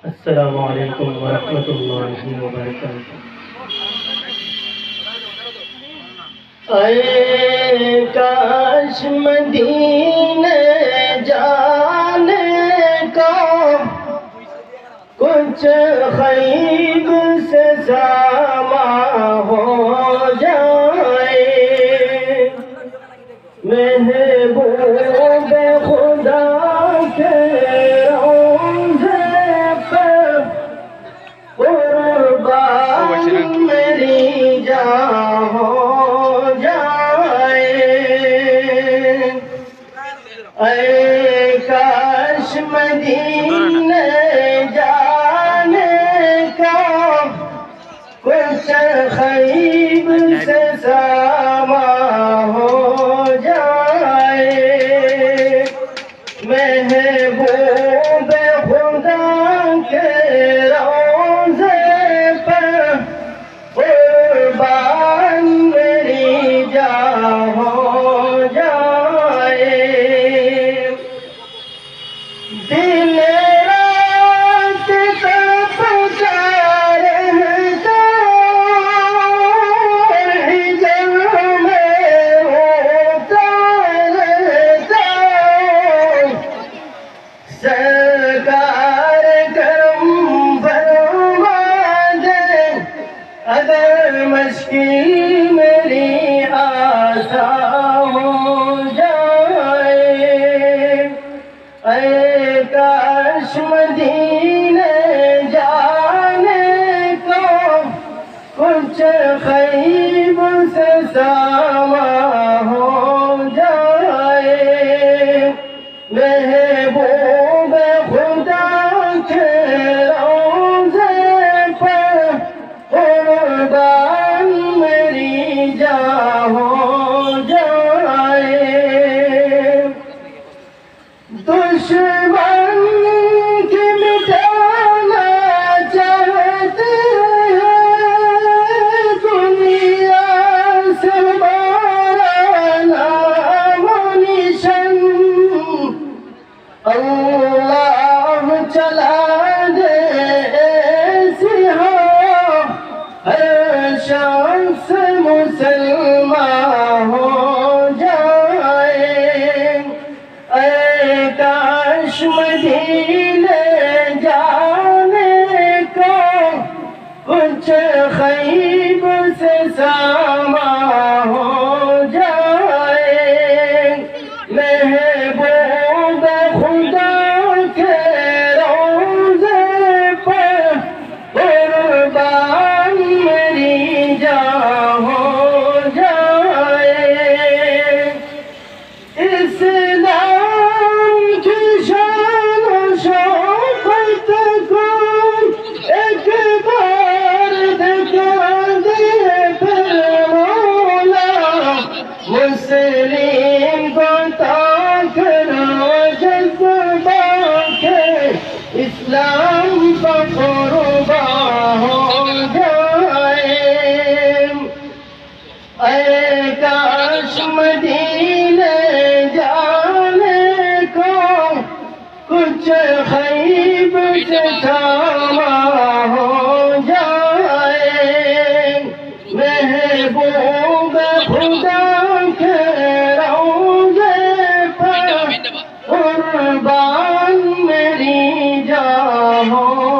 السلام علیکم ورحمۃ اللہ وبرکاتہ۔ اے کاش مدینے جانے کا کچھ خیب سے ساما ہو جائے، محبوب خدا کے میری جان ہو جائے۔ اے کاش مدینے جانے کا کچھ خیب سے ساما ہو جائے، محبوب خدا کے میری جان ہو جائے۔ دن رات کا پکارے تو ہجر میں ہوتا رہتا، سرکار کرم فرما دے اگر مشکل میری آسان ہو جائے۔ اے کاش مدینے جانے کو کچھ خیب سے ساما ہو جائے، محبوب خدا کے روضے پر قربان میری جان ہو جائے۔ دشمن کی مٹانا چاہتے ہیں، دنیا سے ہمارا نام و نشان، اللہ چلا دے ایسی ہر شخص مسلمان ہو جائے۔ اے کاش مدینے جانے کو کچھ خیب سے ساما ہو جائے، محبوب خدا کے روضے پر قربان میری جان ہو جائے۔ اسلام کی شان و شوکت کو ایک بار دکھا دے پھر مولا، مسلم کو طاقت و جذبہ کے اسلام کا قربان ہو جائے۔ اے کاش مدینے جانے کو کچھ خیب سے ساما ہو جائے، محبوب خدا کے روضے پر قربان میری جان ہو